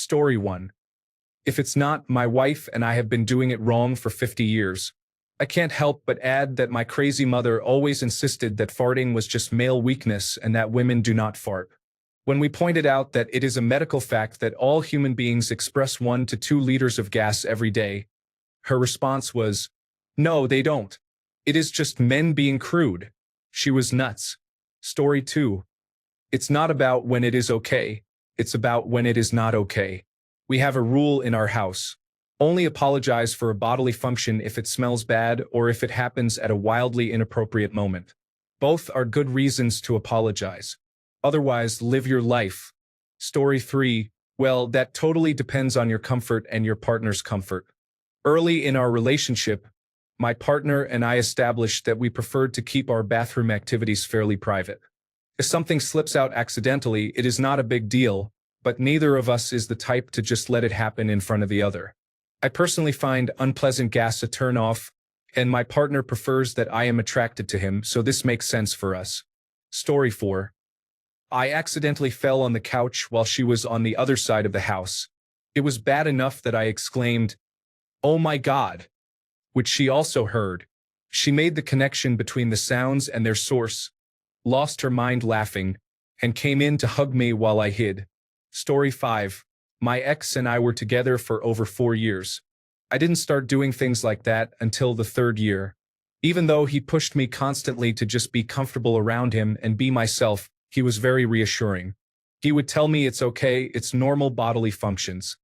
Story 1. If it's not, my wife and I have been doing it wrong for 50 years. I can't help but add that my crazy mother always insisted that farting was just male weakness and that women do not fart. When we pointed out that it is a medical fact that all human beings express 1 to 2 liters of gas every day, her response was, "No, they don't. It is just men being crude." She was nuts. Story 2. It's not about when it is okay. It's about when it is not okay. We have a rule in our house. Only apologize for a bodily function if it smells bad or if it happens at a wildly inappropriate moment. Both are good reasons to apologize. Otherwise, live your life. Story 3. Well, that totally depends on your comfort and your partner's comfort. Early in our relationship, my partner and I established that we preferred to keep our bathroom activities fairly private. If something slips out accidentally, it is not a big deal, but neither of us is the type to just let it happen in front of the other. I personally find unpleasant gas a turn-off, and my partner prefers that I am attracted to him, so this makes sense for us. Story 4. I accidentally fell on the couch while she was on the other side of the house. It was bad enough that I exclaimed, "Oh my God," which she also heard. She made the connection between the sounds and their source, lost her mind laughing, and came in to hug me while I hid. Story 5. My ex and I were together for over 4 years. I didn't start doing things like that until the 3rd year. Even though he pushed me constantly to just be comfortable around him and be myself, he was very reassuring. He would tell me it's okay, it's normal bodily functions.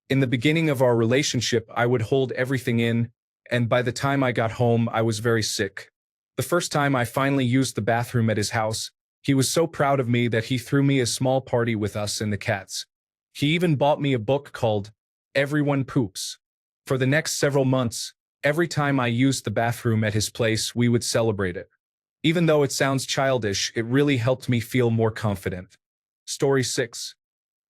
In the beginning of our relationship, I would hold everything in, and by the time I got home, I was very sick. The first time I finally used the bathroom at his house, he was so proud of me that he threw me a small party with us and the cats. He even bought me a book called Everyone Poops. For the next several months, every time I used the bathroom at his place, we would celebrate it. Even though it sounds childish, it really helped me feel more confident. Story 6.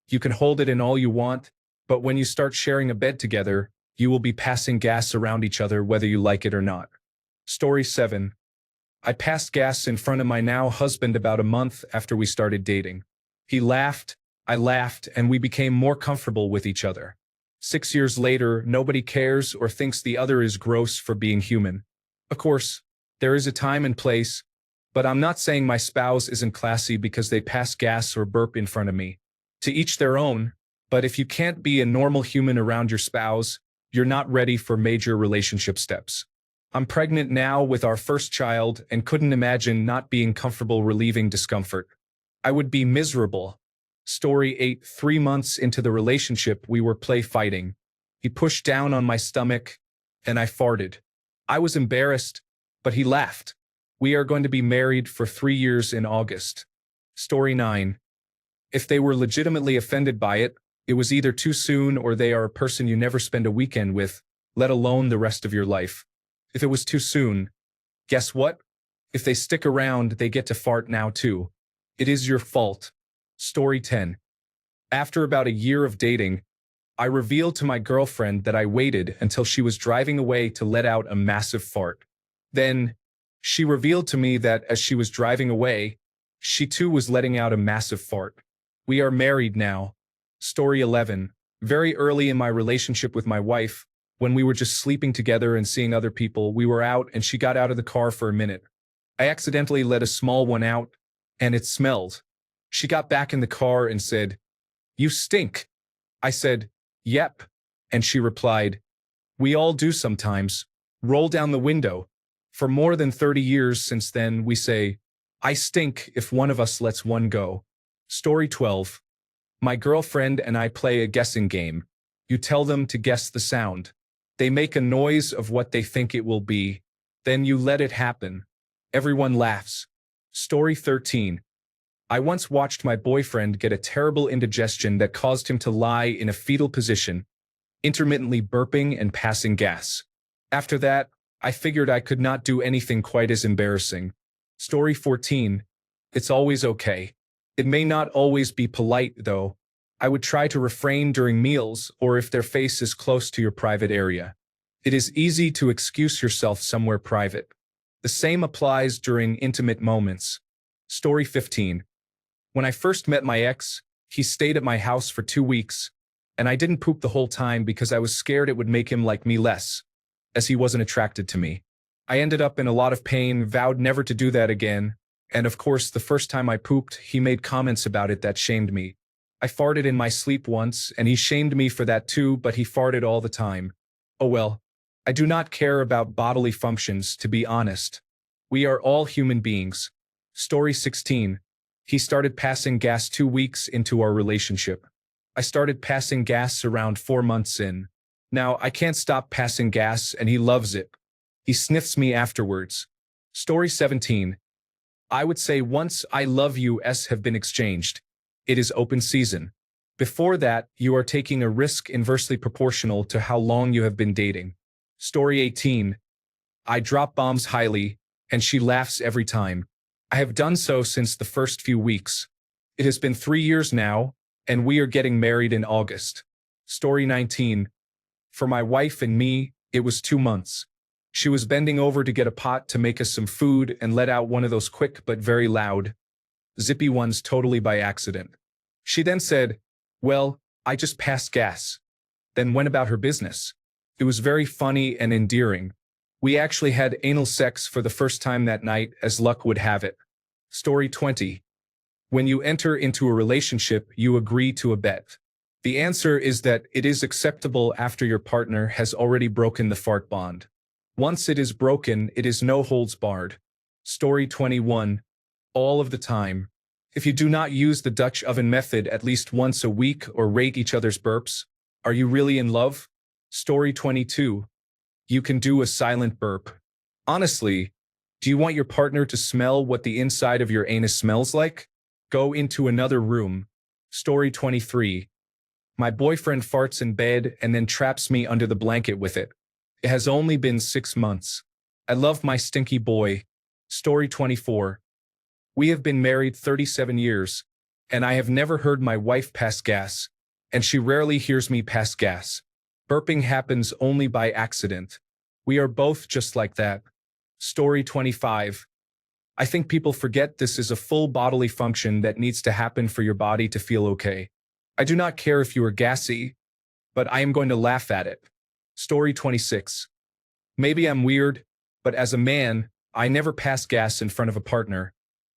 You can hold it in all you want, but when you start sharing a bed together, you will be passing gas around each other whether you like it or not. Story 7. I passed gas in front of my now husband about a month after we started dating. He laughed, I laughed, and we became more comfortable with each other. 6 years later, nobody cares or thinks the other is gross for being human. Of course, there is a time and place, but I'm not saying my spouse isn't classy because they pass gas or burp in front of me. To each their own, but if you can't be a normal human around your spouse, you're not ready for major relationship steps. I'm pregnant now with our first child and couldn't imagine not being comfortable relieving discomfort. I would be miserable. Story 8. 3 months into the relationship, we were play fighting. He pushed down on my stomach, and I farted. I was embarrassed, but he laughed. We are going to be married for 3 years in August. Story 9. If they were legitimately offended by it, it was either too soon or they are a person you never spend a weekend with, let alone the rest of your life. If it was too soon, guess what? If they stick around, they get to fart now too. It is your fault. Story 10. After about a year of dating, I revealed to my girlfriend that I waited until she was driving away to let out a massive fart. Then, she revealed to me that as she was driving away, she too was letting out a massive fart. We are married now. Story 11. Very early in my relationship with my wife, when we were just sleeping together and seeing other people, we were out and she got out of the car for a minute. I accidentally let a small one out, and it smelled. She got back in the car and said, "You stink." I said, "Yep," and she replied, "We all do sometimes. Roll down the window." For more than 30 years since then, we say, "I stink" if one of us lets one go. Story 12. My girlfriend and I play a guessing game. You tell them to guess the sound. They make a noise of what they think it will be. Then you let it happen. Everyone laughs. Story 13. I once watched my boyfriend get a terrible indigestion that caused him to lie in a fetal position, intermittently burping and passing gas. After that, I figured I could not do anything quite as embarrassing. Story 14. It's always okay. It may not always be polite, though. I would try to refrain during meals or if their face is close to your private area. It is easy to excuse yourself somewhere private. The same applies during intimate moments. Story 15. When I first met my ex, he stayed at my house for 2 weeks. And I didn't poop the whole time because I was scared it would make him like me less, as he wasn't attracted to me. I ended up in a lot of pain, vowed never to do that again, and of course the first time I pooped, he made comments about it that shamed me. I farted in my sleep once, and he shamed me for that too, but he farted all the time. Oh well. I do not care about bodily functions, to be honest. We are all human beings. Story 16. He started passing gas 2 weeks into our relationship. I started passing gas around 4 months in. Now, I can't stop passing gas, and he loves it. He sniffs me afterwards. Story 17. I would say once I love yous have been exchanged, it is open season. Before that, you are taking a risk inversely proportional to how long you have been dating. Story 18. I drop bombs highly, and she laughs every time. I have done so since the first few weeks. It has been 3 years now, and we are getting married in August. Story 19. For my wife and me, it was 2 months. She was bending over to get a pot to make us some food and let out one of those quick but very loud, zippy ones totally by accident. She then said, "Well, I just passed gas." Then went about her business. It was very funny and endearing. We actually had anal sex for the first time that night, as luck would have it. Story 20. When you enter into a relationship, you agree to a bet. The answer is that it is acceptable after your partner has already broken the fart bond. Once it is broken, it is no holds barred. Story 21. All of the time. If you do not use the Dutch oven method at least once a week or rate each other's burps, are you really in love? Story 22. You can do a silent burp. Honestly, do you want your partner to smell what the inside of your anus smells like? Go into another room. Story 23. My boyfriend farts in bed and then traps me under the blanket with it. It has only been 6 months. I love my stinky boy. Story 24. We have been married 37 years, and I have never heard my wife pass gas, and she rarely hears me pass gas. Burping happens only by accident. We are both just like that. Story 25. I think people forget this is a full bodily function that needs to happen for your body to feel okay. I do not care if you are gassy, but I am going to laugh at it. Story 26. Maybe I'm weird, but as a man, I never pass gas in front of a partner,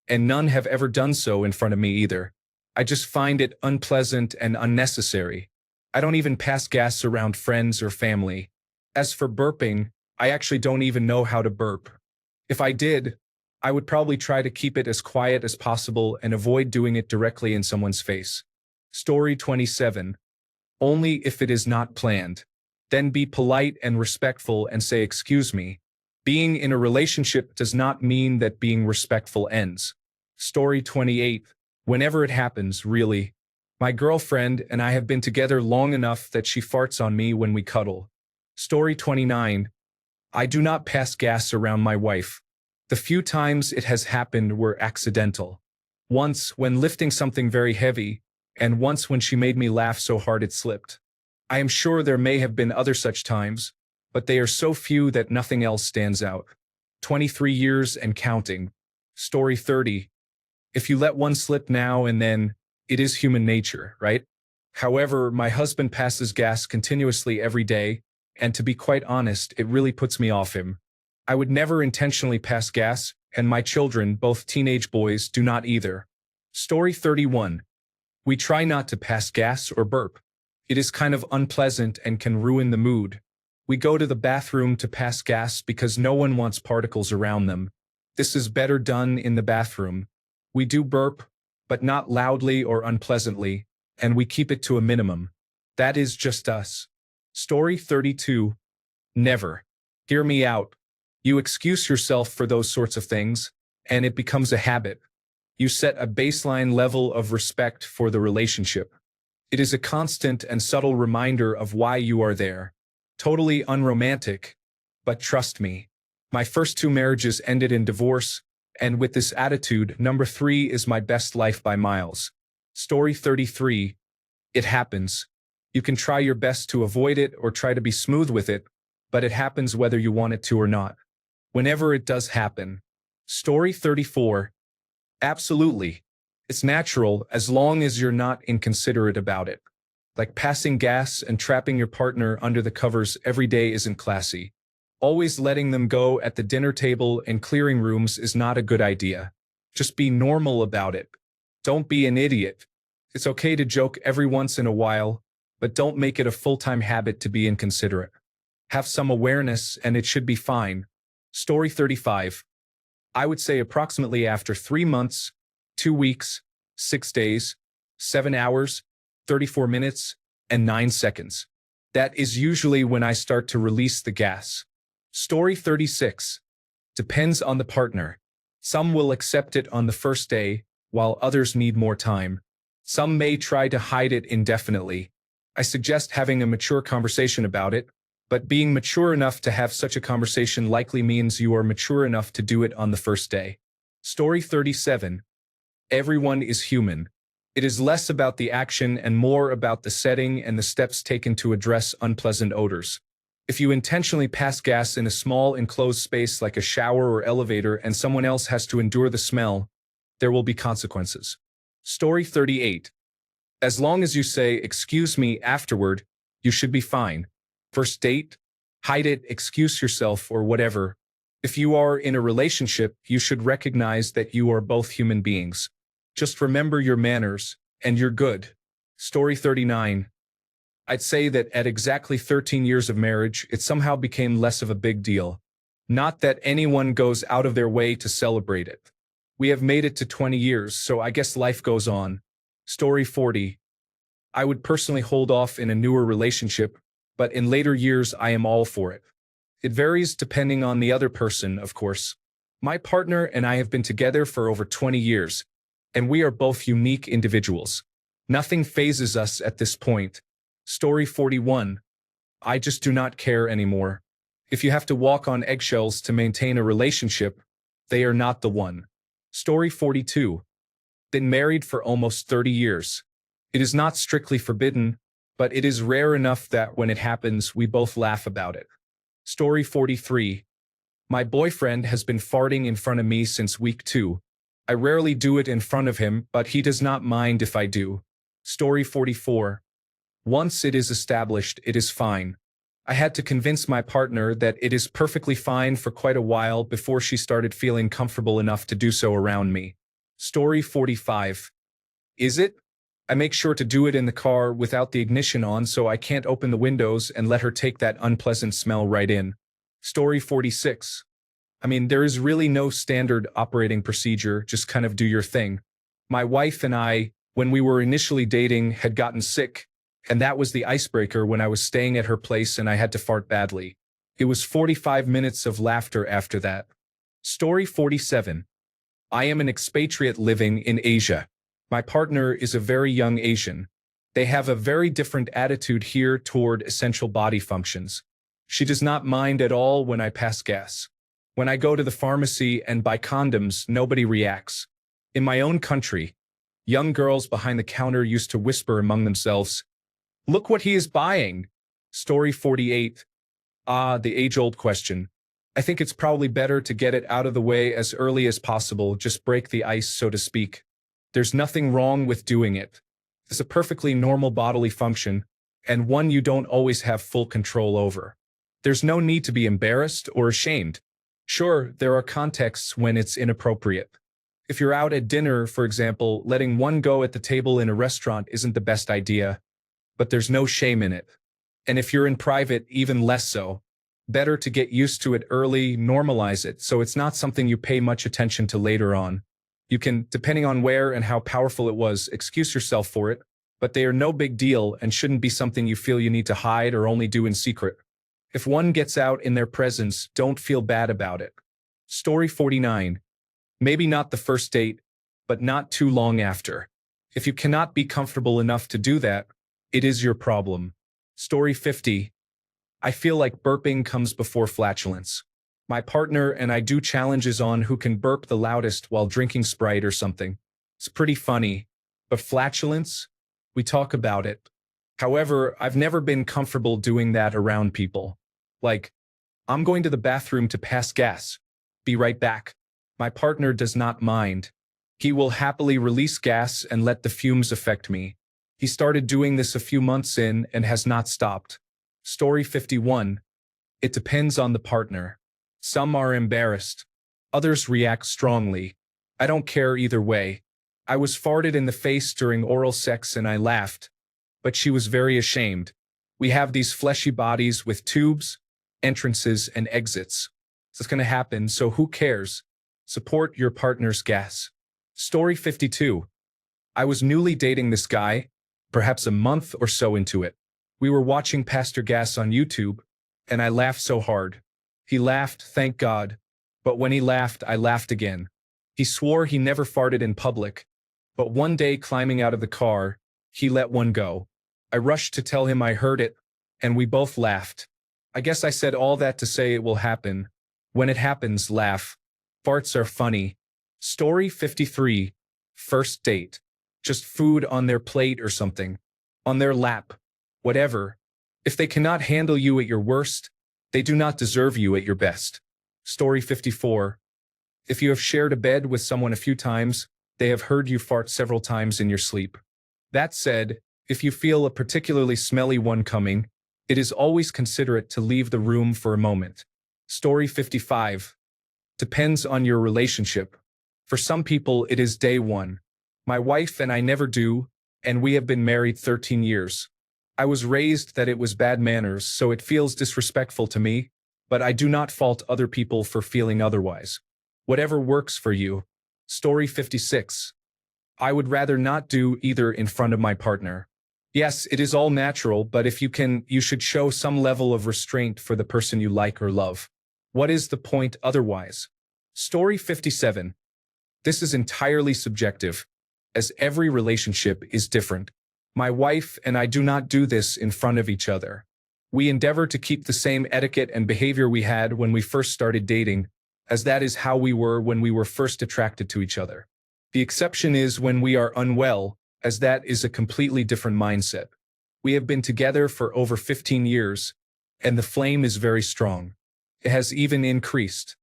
and none have ever done so in front of me either. I just find it unpleasant and unnecessary. I don't even pass gas around friends or family. As for burping, I actually don't even know how to burp. If I did, I would probably try to keep it as quiet as possible and avoid doing it directly in someone's face. Story 27. Only if it is not planned. Then be polite and respectful and say excuse me. Being in a relationship does not mean that being respectful ends. Story 28. Whenever it happens, really. My girlfriend and I have been together long enough that she farts on me when we cuddle. Story 29. I do not pass gas around my wife. The few times it has happened were accidental. Once when lifting something very heavy, and once when she made me laugh so hard it slipped. I am sure there may have been other such times, but they are so few that nothing else stands out. 23 years and counting. Story 30. If you let one slip now and then, it is human nature, right? However, my husband passes gas continuously every day, and to be quite honest, it really puts me off him. I would never intentionally pass gas, and my children, both teenage boys, do not either. Story 31. We try not to pass gas or burp. It is kind of unpleasant and can ruin the mood. We go to the bathroom to pass gas because no one wants particles around them. This is better done in the bathroom. We do burp, but not loudly or unpleasantly, and we keep it to a minimum. That is just us. Story 32. Never. Hear me out. You excuse yourself for those sorts of things, and it becomes a habit. You set a baseline level of respect for the relationship. It is a constant and subtle reminder of why you are there. Totally unromantic, but trust me. My first 2 marriages ended in divorce, and with this attitude, number 3 is my best life by miles. Story 33. It happens. You can try your best to avoid it or try to be smooth with it, but it happens whether you want it to or not. Whenever it does happen. Story 34. Absolutely. It's natural as long as you're not inconsiderate about it. Like passing gas and trapping your partner under the covers every day isn't classy. Always letting them go at the dinner table and clearing rooms is not a good idea. Just be normal about it. Don't be an idiot. It's okay to joke every once in a while, but don't make it a full-time habit to be inconsiderate. Have some awareness and it should be fine. Story 35. I would say approximately after 3 months, 2 weeks, 6 days, 7 hours, 34 minutes, and 9 seconds. That is usually when I start to release the gas. Story 36. Depends on the partner. Some will accept it on the first day, while others need more time. Some may try to hide it indefinitely. I suggest having a mature conversation about it, but being mature enough to have such a conversation likely means you are mature enough to do it on the first day. Story 37. Everyone is human. It is less about the action and more about the setting and the steps taken to address unpleasant odors. If you intentionally pass gas in a small enclosed space like a shower or elevator and someone else has to endure the smell, there will be consequences. Story 38. As long as you say, "Excuse me," afterward, you should be fine. First date? Hide it, excuse yourself, or whatever. If you are in a relationship, you should recognize that you are both human beings. Just remember your manners, and you're good. Story 39. I'd say that at exactly 13 years of marriage, it somehow became less of a big deal. Not that anyone goes out of their way to celebrate it. We have made it to 20 years, so I guess life goes on. Story 40. I would personally hold off in a newer relationship, but in later years I am all for it. It varies depending on the other person, of course. My partner and I have been together for over 20 years, and we are both unique individuals. Nothing phases us at this point. Story 41. I just do not care anymore. If you have to walk on eggshells to maintain a relationship, they are not the one. Story 42. Been married for almost 30 years. It is not strictly forbidden, but it is rare enough that when it happens, we both laugh about it. Story 43. My boyfriend has been farting in front of me since week 2. I rarely do it in front of him, but he does not mind if I do. Story 44. Once it is established, it is fine. I had to convince my partner that it is perfectly fine for quite a while before she started feeling comfortable enough to do so around me. Story 45. Is it? I make sure to do it in the car without the ignition on so I can't open the windows and let her take that unpleasant smell right in. Story 46. I mean, there is really no standard operating procedure, just kind of do your thing. My wife and I, when we were initially dating, had gotten sick, and that was the icebreaker when I was staying at her place and I had to fart badly. It was 45 minutes of laughter after that. Story 47. I am an expatriate living in Asia. My partner is a very young Asian. They have a very different attitude here toward essential body functions. She does not mind at all when I pass gas. When I go to the pharmacy and buy condoms, nobody reacts. In my own country, young girls behind the counter used to whisper among themselves, "Look what he is buying." Story 48. The age-old question. I think it's probably better to get it out of the way as early as possible, just break the ice, so to speak. There's nothing wrong with doing it. It's a perfectly normal bodily function, and one you don't always have full control over. There's no need to be embarrassed or ashamed. Sure, there are contexts when it's inappropriate. If you're out at dinner, for example, letting one go at the table in a restaurant isn't the best idea, but there's no shame in it. And if you're in private, even less so. Better to get used to it early, normalize it, so it's not something you pay much attention to later on. You can, depending on where and how powerful it was, excuse yourself for it, but they are no big deal and shouldn't be something you feel you need to hide or only do in secret. If one gets out in their presence, don't feel bad about it. Story 49. Maybe not the first date, but not too long after. If you cannot be comfortable enough to do that, it is your problem. Story 50. I feel like burping comes before flatulence. My partner and I do challenges on who can burp the loudest while drinking Sprite or something. It's pretty funny. But flatulence? We talk about it. However, I've never been comfortable doing that around people. Like, I'm going to the bathroom to pass gas. Be right back. My partner does not mind. He will happily release gas and let the fumes affect me. He started doing this a few months in and has not stopped. Story 51. It depends on the partner. Some are embarrassed. Others react strongly. I don't care either way. I was farted in the face during oral sex and I laughed. But she was very ashamed. We have these fleshy bodies with tubes, entrances, and exits. It's going to happen, so who cares? Support your partner's gas. Story 52. I was newly dating this guy, perhaps a month or so into it. We were watching Pastor Gas on YouTube, and I laughed so hard. He laughed, thank God. But when he laughed, I laughed again. He swore he never farted in public. But one day, climbing out of the car, he let one go. I rushed to tell him I heard it, and we both laughed. I guess I said all that to say it will happen. When it happens, laugh. Farts are funny. Story 53. First date. Just food on their plate or something. On their lap. Whatever. If they cannot handle you at your worst, they do not deserve you at your best. Story 54. If you have shared a bed with someone a few times, they have heard you fart several times in your sleep. That said, if you feel a particularly smelly one coming, it is always considerate to leave the room for a moment. Story 55. Depends on your relationship. For some people, it is day one. My wife and I never do, and we have been married 13 years. I was raised that it was bad manners, so it feels disrespectful to me, but I do not fault other people for feeling otherwise. Whatever works for you. Story 56. I would rather not do either in front of my partner. Yes, it is all natural, but if you can, you should show some level of restraint for the person you like or love. What is the point otherwise? Story 57. This is entirely subjective, as every relationship is different. My wife and I do not do this in front of each other. We endeavor to keep the same etiquette and behavior we had when we first started dating, as that is how we were when we were first attracted to each other. The exception is when we are unwell, as that is a completely different mindset. We have been together for over 15 years, and the flame is very strong. It has even increased.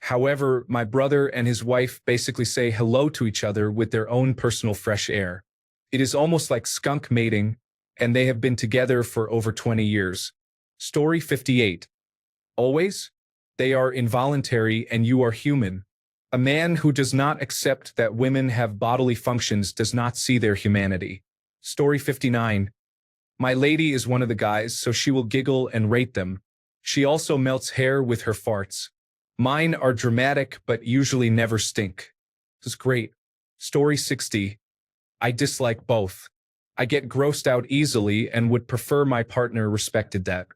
However, my brother and his wife basically say hello to each other with their own personal fresh air. It is almost like skunk mating, and they have been together for over 20 years. Story 58. Always? They are involuntary and you are human. A man who does not accept that women have bodily functions does not see their humanity. Story 59. My lady is one of the guys, so she will giggle and rate them. She also melts hair with her farts. Mine are dramatic but usually never stink. This is great. Story 60. I dislike both. I get grossed out easily and would prefer my partner respected that.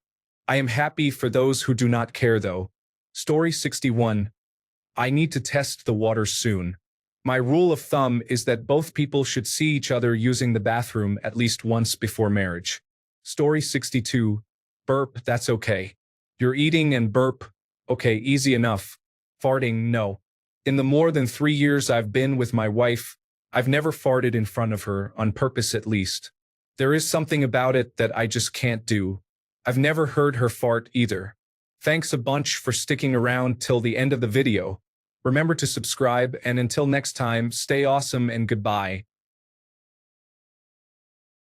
I am happy for those who do not care though. Story 61. I need to test the waters soon. My rule of thumb is that both people should see each other using the bathroom at least once before marriage. Story 62. Burp, that's okay. You're eating and burp, okay, easy enough. Farting, no. In the more than 3 years I've been with my wife, I've never farted in front of her, on purpose at least. There is something about it that I just can't do. I've never heard her fart either. Thanks a bunch for sticking around till the end of the video. Remember to subscribe, and until next time, stay awesome and goodbye.